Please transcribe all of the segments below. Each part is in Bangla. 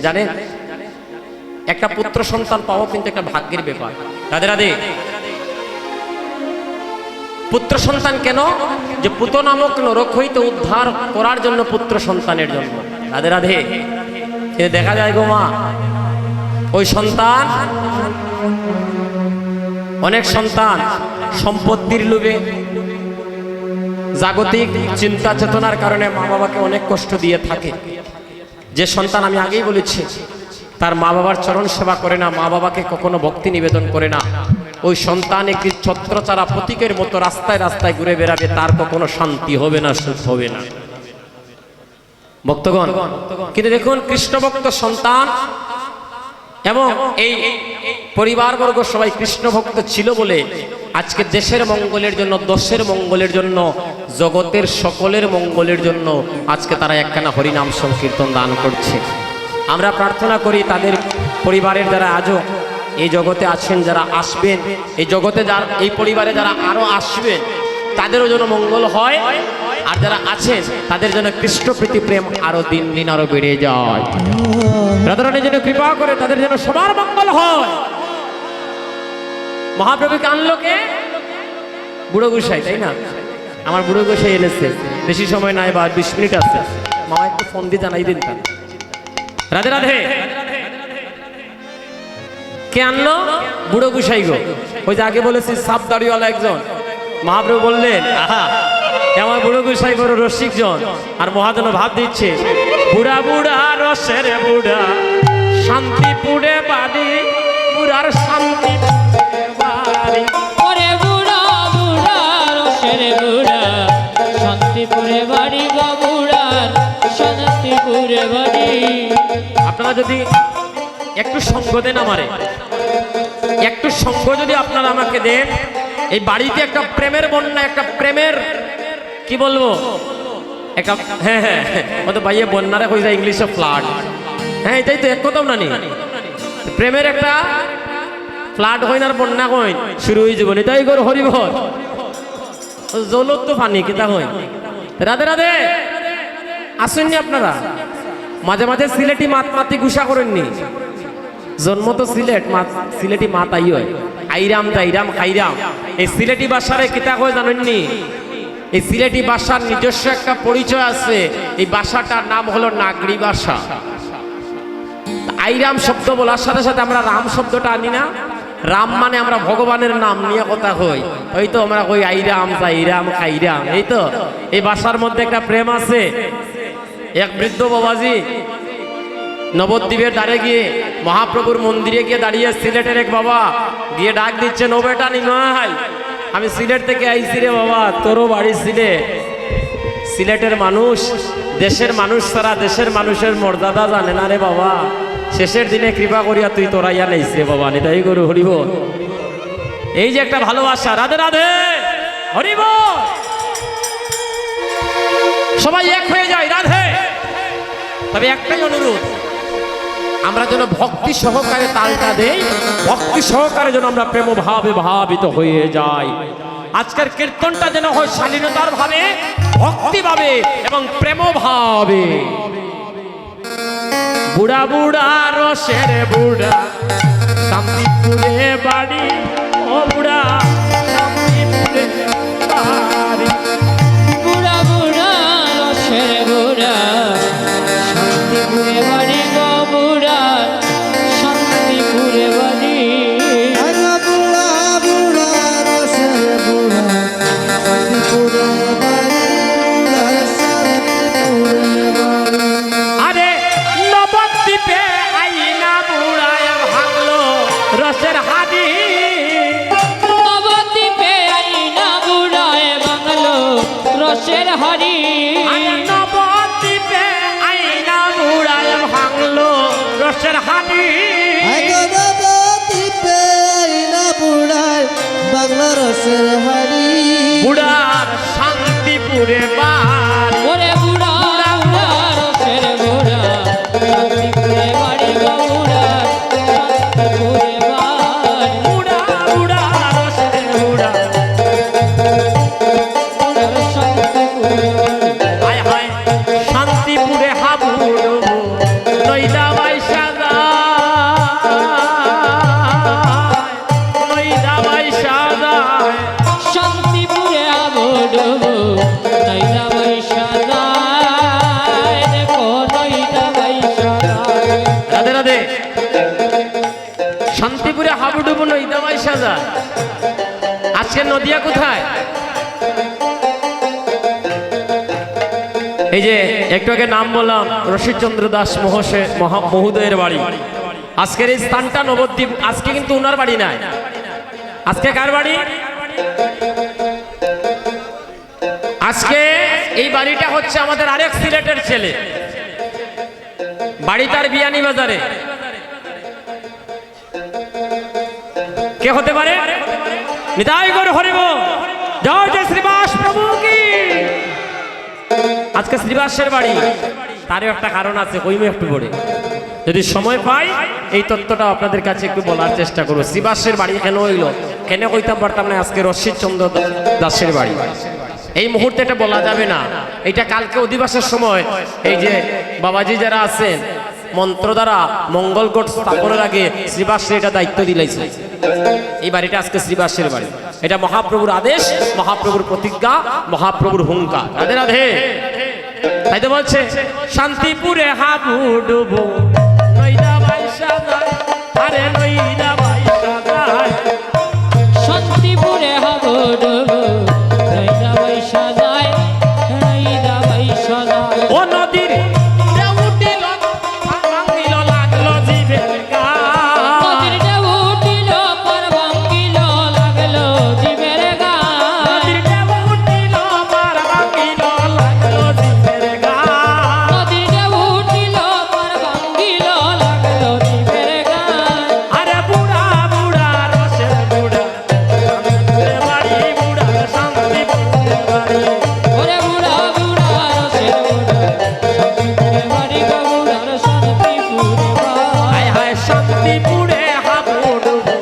জানেন, একটা পুত্র সন্তান পাওয়া কিন্তু একটা ভাগ্যের ব্যাপার। রাধে রাধে। পুত্র সন্তান কেন? যে পুত নামক নরক হইতে উদ্ধার করার জন্য পুত্র সন্তানের জন্ম। রাধে রাধে। দেখা যায় গো মা, ওই সন্তান, অনেক সন্তান সম্পত্তির লোভে, জাগতিক চিন্তা চেতনার কারণে মা বাবাকে অনেক কষ্ট দিয়ে থাকে। যে সন্তান, আমি আগেই বলেছি, তার মা বাবার চরণ সেবা করে না, মা বাবাকে কখনো ভক্তি নিবেদন করে না, ওই সন্তান একটি ছত্রচারা প্রতীকের মতো রাস্তায় রাস্তায় ঘুরে বেড়াবে, তার কখনো শান্তি হবে না, সুখ হবে না। ভক্তগণ, কিন্তু দেখুন, কৃষ্ণ ভক্ত সন্তান এবং এই পরিবারবর্গ সবাই কৃষ্ণ ভক্ত ছিল বলে আজকে দেশের মঙ্গলের জন্য, দশের মঙ্গলের জন্য, জগতের সকলের মঙ্গলের জন্য আজকে তারা একখানা হরিনাম সংকীর্তন দান করছে। আমরা প্রার্থনা করি তাদের পরিবারের যারা আজও এই জগতে আছেন, যারা আসবেন এই জগতে, যারা এই পরিবারে যারা আরো আসবেন, তাদেরও যেন মঙ্গল হয়, আর যারা আছেন তাদের জন্য কৃষ্ণ প্রীতি প্রেম আরো দিন দিন আরো বেড়ে যায়। রাধারানী যেন কৃপা করে তাদের যেন সবার মঙ্গল হয়। মহাপ্রভুকে আনলো কে? বুড়ো গোসাই, তাই না? আমার বুড়ো গোসাই এনেছে, বেশি সময় নাই, বা 20 মিনিট আছে, মামা একটু ফোন দিয়ে জানাই দিন। রাধে রাধে। কে আনলো? বুড়ো গোসাই গো। ওই যে আগে বলেছি সাপ দাড়িওয়ালা একজন। মহাপ্রভু বললেন, আহা, আমার বুড়ো গোসাই বড় রসিক জন। আর মহাজন ভাব দিচ্ছে, বুড়া বুড়া রসের বুড়া, শান্তিপুরে বাড়ি, বুড়ার শান্তি বাড়ি। ওরে বুড়া বুড়া রসের বুড়া, শান্তিপুরে বাড়ি গো বুড়ার, শান্তিপুরে বাড়ি। আপনারা যদি একটু সঙ্গ দেন, আমারে একটু সঙ্গ যদি আপনারা আমাকে দেন, এই বাড়িতে একটা প্রেমের বন্যা, একটা প্রেমের কি বলবো, একটা, হ্যাঁ হ্যাঁ, ও তো ভাইয়ে বন্যারে হয়ে যায় ইংলিশে ফ্লাড। হ্যাঁ, এটাই তো এক কথাও না, নি প্রেমের একটা ফ্লাড হইন আর বন্যা হইন শুরু হয়ে যাবো। এটাই গর হরিবল জলত তো পানি কিতা হইন। রাধে রাধে। আসেননি আপনারা? মাঝে মাঝে সিলেটি মাতি গুসা করেননি? জন্ম তো সিলেট, সিলেটি মাত আই হয়, আইরাম দাইরাম খাইরাম। এই সিলেটি ভাষারে কিতা কয় জানেননি? এই সিলেটি ভাষার নিজস্ব একটা পরিচয় আছে। এই ভাষাটার নাম হলো নাগরি ভাষা। আইরাম শব্দ বলার সাথে সাথে আমরা রাম শব্দটা আনি না? রাম মানে আমরা ভগবানের নাম নিয়ে কথা কই, ওই তো আমরা কই আইরাম যাইরাম খাইরাম। এই তো এই ভাষার মধ্যে একটা প্রেম আছে। এক বৃদ্ধ বাবাজি নবদ্বীপের ধারে গিয়ে মহাপ্রভুর মন্দিরে গিয়ে দাঁড়িয়ে সিলেটের এক বাবা গিয়ে ডাক দিচ্ছে, নো বেটা নিমাই, আমি সিলেট থেকে আইছি রে বাবা, তোরও বাড়ি সিলেট। সিলেটের মানুষ দেশের মানুষ ছাড়া দেশের মানুষের মর্যাদা জানে না রে বাবা। শেষের দিনে কৃপা করিয়া তুই তোরাইয়া নাইস রে বাবা, নিতাই গরু হরিব। এই যে একটা ভালোবাসা। রাধে রাধে, হরিব। সবাই এক হয়ে যায়, রাধে। তবে একটাই অনুরোধ, আমরা যেন ভক্তি সহকারে তালটা দেই, ভক্তি সহকারে যেন আমরা প্রেম ভাবে ভাবিত হয়ে যাই। আজকের কীর্তনটা যেন হয় শালীনতার ভাবে, ভক্তি ভাবে এবং প্রেম ভাবে। বুড়া বুড়া রসের বুড়া, শান্তিপুরে বাড়ি, ও বুড়া শান্তিপুরে বাড়ি। বুড়া বুড়া রসের বুড়া, শান্তিপুরে বাড়ি গো বুড়ার, শান্তিপুরে বাড়ি। বুড়া বুড়া রসের বুড়া, শান্তিপুরে বাড়ি, শান্তিপুরে বাড়ি। আরে নবদ্বীপে আইনা বুড়ায় ভাঙলো রসের হাড়ি। নবদ্বীপে আইনা বুড়ায় বাংলো রসের হাড়ি। আরে নবদ্বীপে আইনা বুড়ায় ভাঙলো রসের হাড়ি। নবদ্বীপে আইনা বুড়ার, বাংলা রসের হাড়ি। বুড়ার শান্তিপুরে বাড়ি। ওরে বুড়া বুড়া রসের বুড়া, শান্তিপুরে বাড়ি গো বুড়ার, শান্তিপুরে বাড়ি। বুড়া বুড়া রসের বুড়া, বুড়ার শান্তিপুরে বাড়ি। হায় হায় শান্তিপুরে হাবুডুবু, নইদা শান্তিপুরে হাবুডুবু নইদামাই সাজা। আজকে নদিয়া কোথায়? এই যে একটু আগে নাম বললাম রশিদচন্দ্র দাস মহোদয়ের বাড়ি। আজকের এই স্থানটা নবদ্বীপ। আজকে কিন্তু উনার বাড়ি নাই, আজকে কার বাড়ি? আজকে এই বাড়িটা হচ্ছে আমাদের আরেক সিলেটের ছেলে, বাড়ি তার বিয়ানী বাজারে। কে হতে পারে? নিতাই গৌর হরিব জয় জয় শ্রীবাস প্রভু কি। আজকে শ্রীবাসের বাড়ি, তারও একটা কারণ আছে, কইমে একটু পড়ে যদি সময় পাই এই তত্ত্বটা আপনাদের কাছে একটু বলার চেষ্টা করবো। শ্রীবাসের বাড়ি কেন হইল, কেন কইতাম পারতাম না। আজকে রশিদচন্দ্র দাসের বাড়ি এই মুহূর্তে এটা বলা যাবে না। এটা কালকে অধিবাসের সময় এই যে বাবাজি যারা আছেন মন্ত্র দ্বারা মঙ্গলকোট স্থাপনের আগে শ্রীবাসের এটা দায়িত্ব দিলাইছে। এই বাড়িটা আজকে শ্রীবাসের বাড়ি। এটা মহাপ্রভুর আদেশ, মহাপ্রভুর প্রতিজ্ঞা, মহাপ্রভুর হুঙ্কার। রাধে রাধে। তাই তো বলছে শান্তিপুরে হাবুডুবু নইদা বাইসা যায়, আরে নইদা বাইসা যায়। শান্তিপুরে হাবুডুবু নইদা বাইসা যায়, নইদা বাইসা যায়। ও নদীর ঢেউ উঠিল, ভাঙিল লাগলো জিভের গান। নদীর ঢেউ উঠিল, পার ভাঙিল লাগলো জীবের গান। নদীর ঢেউ উঠিল, পার ভাঙিল লাগলো জিভের গান। নদীর ঢেউ উঠিল, পার ভাঙিল লাগলো জীবের গান। আরে বুড়া বুড়া রসের বুড়া, শান্তিপুরে বাড়ি বুড়া, শান্তিপুরে বাড়ি। ওরে বুড়া বুড়া রসের বুড়া, শান্তিপুরে বাড়ি গো বুড়ার শান্তিপুরে বাড়ি। হায় হায় শান্তিপুরে হাবুডুবু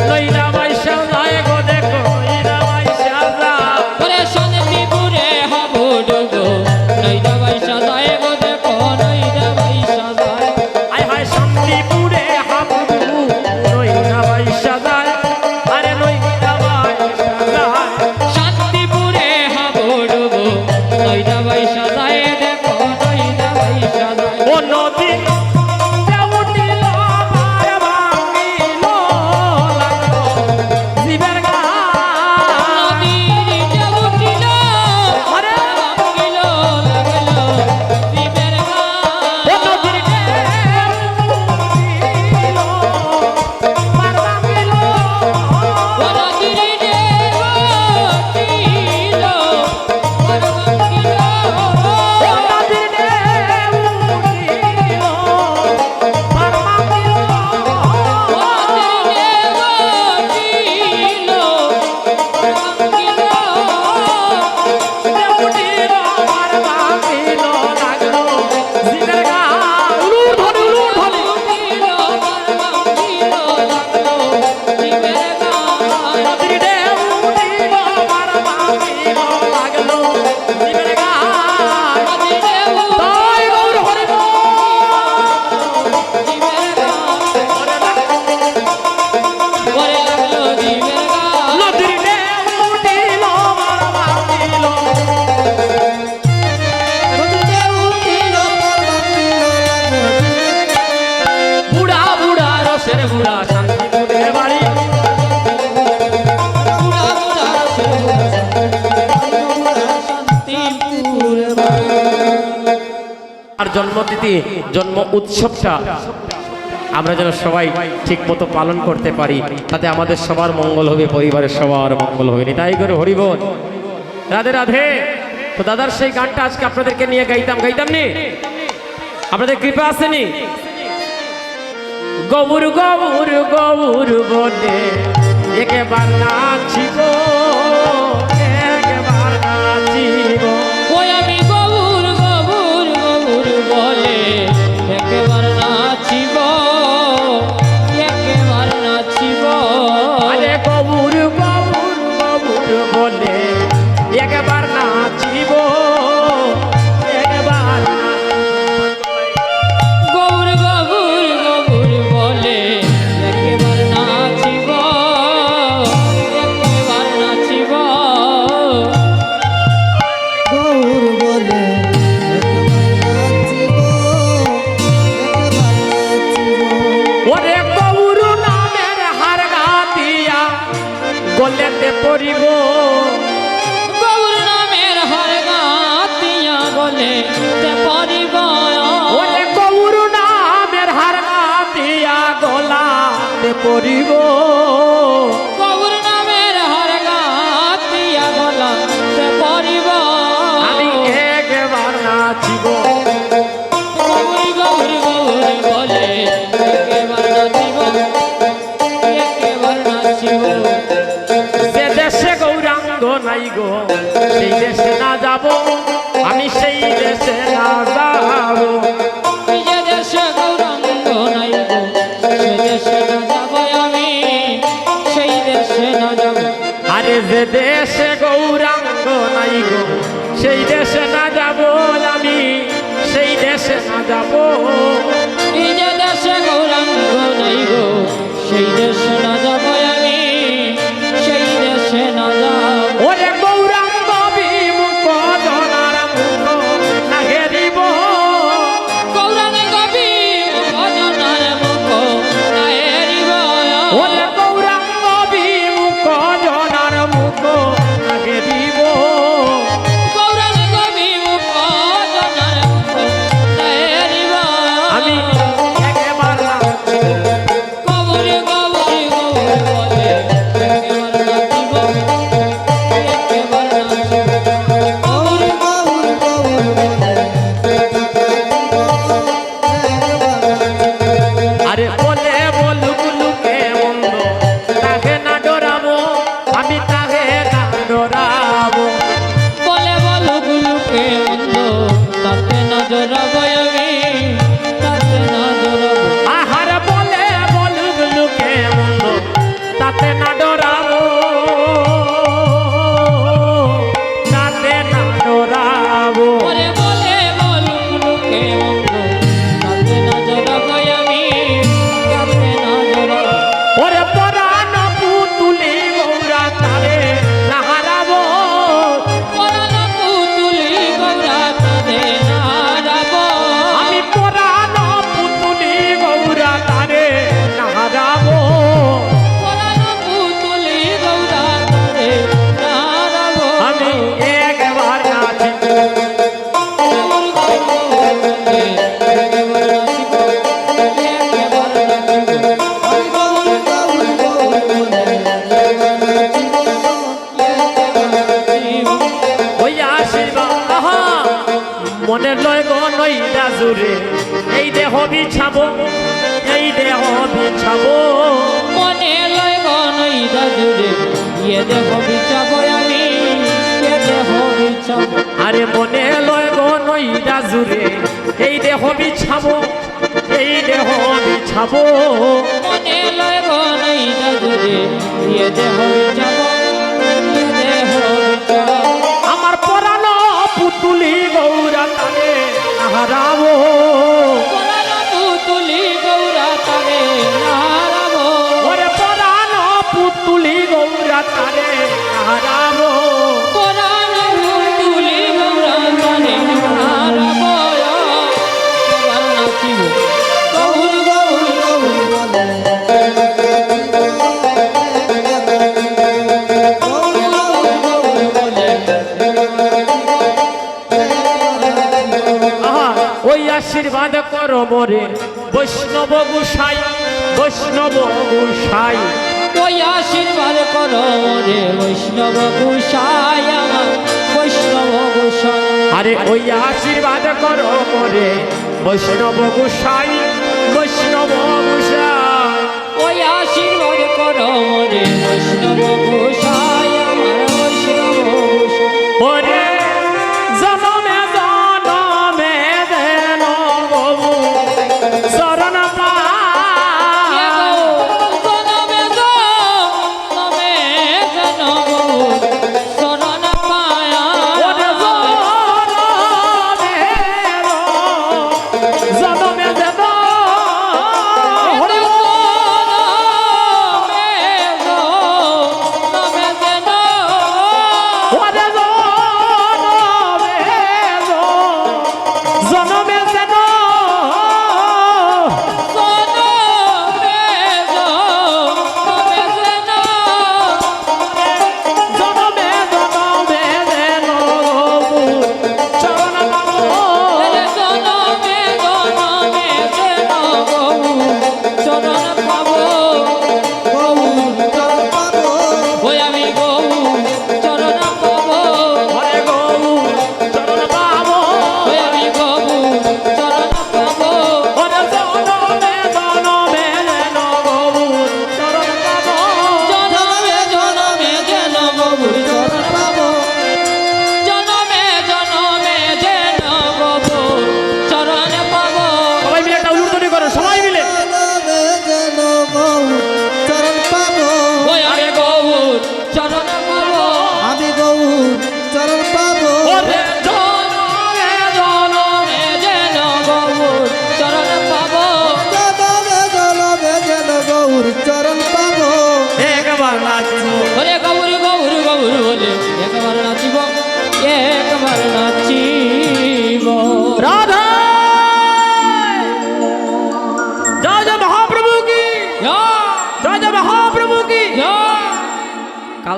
নইদা বাইসা যায় গো, দেখো নইদা বাইসা যায়। ওরে শান্তিপুরে হাবুডুবু নইদা বাইসা যায় গো, দেখো নইদা বাইসা যায়। হায় হায় শান্তিপুরে হাবুডুবু নইদা বাইসা যায়, আরে নইদা বাইসা যায়। শান্তিপুরে হাবুডুবু নইদা বাইসা যায়, দেখো নইদা বাইসা যায়। ও নদী ঢেউ উঠিল, পার ভাঙিল লাগলো জীবের গান। নদীর ঢেউ উঠিল, পার ভাঙিল লাগলো জীবের গান। ও নদীর ঢেউ উঠিল, পার ভাঙিল। ও নদীর ঢেউ উঠিল, পার ভাঙিল। ও নদীর ঢেউ উঠিল, পার ভাঙিল। ও নদীর ঢেউ উঠিল, পার ভাঙিল। ঢেউ উঠিল, পার ভাঙিল লাগলো জীবের গান। উলুর ধ্বনি, উলুর ধ্বনি। উঠিল, পার ভাঙিল লাগলো জীবের গান। নদীর ঢেউ উঠিল, পার ভাঙিল লাগলো জীবের গান। নদীর ঢেউ তাই গৌর হরি বল। জীবের গান। ওরে লাগলো জীবের গান। নদীর ঢেউ উঠিল, পার ভাঙিল। নদীতে উঠিল, পার ভাঙিল লাগলো। বুড়া বুড়া রসের বুড়া, শান্তিপুরে বাড়ি। বুড়া বুড়া রসের বুড়া, শান্তিপুরে বাড়ি। আর জন্মতিথি, জন্ম উৎসবটা আমরা যেন সবাই ঠিক মতো পালন করতে পারি, তাতে আমাদের সবার মঙ্গল হবে, পরিবারের সবার মঙ্গল হবে। তাই করে হরিবোল। রাধে রাধে। তো দাদার সেই গানটা আজকে আপনাদেরকে নিয়ে গাইতাম নি? আপনাদের কৃপা আসেনি? গৌর গৌর গৌর বলে একবার নাচিব, একবার নাচিব। ওই আমি গৌর গৌর গৌর বলে একেবার নাচিব, একেবার নাচিব। আরে গৌর গৌর গৌর বলে একবার নাচিব, একবার গৌর গৌর গৌর বলে একেবার নাচিব, একেবার করিব গৌর নামের হার গাতিয়া গলাতে পরিব আমি একবার নাচিব গৌরী গৌরী গৌরী বলে একেবার নাচিব একেবার নাচিব যে দেশে গৌরাঙ্গ নাই গো সেই দেশে না যাব আমি সেই দেশে না যাব যে দেশে গৌরাঙ্গ নাই গো সে দেশে না যাব আমি সেই দেশে না যাব আরে যে দেশে গৌরাঙ্গ নাই গো সেই দেশে না যাব আমি সেই দেশে না যাব এই যে দেশে গৌরাঙ্গ নাই গো সেই দেশে না যাব আমি সেই দেশে না যাব ওরে গৌরাঙ্গ বিমুখ জনার মুখ না হেরিব গৌরাঙ্গ কবি ভজনার মুখ না হেরিব ওরে গৌরাঙ্গ বিমুখ জনার মুখ না হেরিব গৌরাঙ্গ কবি ভজনার মুখ না হেরিব আমি একবার গৌরী গৌরী গৌরী বলে একেবার নাচিব একেবার নাচিব গৌরী গৌর গৌর বলে আরে বলে বলুক লুকে মন্দ তাকে না ডরাবো আমি তাকে না ডরাবো বলে বলো গুলুকে মন্দ তাতে না জড়াবো আমি তাতে না জড়াবো আহার বলে বলুক লুকে মন্দ তাতে না ডরাবো তাতে না ডরাবো ওরে বলে বলো গুলুকে মন্দ তাতে না জড়াবো আমি তাতে না জড়াবো ওরে পরাণ পুতুলি গৌরা তারে না হারাবো পরানো পুতুলি গৌরা তাতে না হারাবো আমি পরাণ পুতুলি গৌরা তারে না হারাবো পরানো পুতুলি গৌরা তাতে না হারাবো আমি একবার নাচি গৌর গৌর বলে একেবার নাচিব একেবার নাচিব গৌর গৌর গৌর বলে ওই আশীর্বাদ আহা মনে লয় গো নইরা জুড়ে এই দেহ বিছাবো এই দেহ বিছাবো মনে লয় গনই দাদুরে ইয়ে দেহ বিচাব আমি ইয়ে দেহ বিচাব আরে মনে লয় গো নইরা জুড়ে এই দেহ বিছাবো এই দেহ বিছাবো মনে লয় গনই দাদুরে ইয়ে দেহ বিচাব ইয়ে দেহ বিচাব আমার পরানো পুতুলি গৌরা তারে হারাবো পরানো পুতুলি গৌরা তারে হারাবো ওরে পরানো পুতুলি গৌরা তারে হারাবো পরানো পুতুলি গৌরা তারে হারাবো এবার নাচিব গৌর গৌর গৌর বলে গৌর গৌর বলে আহা ওই আশীর্বাদ করো মোরে বৈষ্ণব গুসাই বৈষ্ণব গুসাই ওই আশীর্বাদ করো রে বৈষ্ণব গোসাই আমার বৈষ্ণব গোসাই আরে ওই আশীর্বাদ করো মোরে বৈষ্ণব গুসাই বৈষ্ণব গুসাই ওই আশীর্বাদ করো রে বৈষ্ণব গোসাই আমার বৈষ্ণব গোসাই ওরে জনমে জনমে দেন বাবু শরণ পা জনমে জনমে জনম শরণ পায়া ওরে জনমে জনমে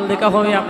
কাল দেখা হবে আপনার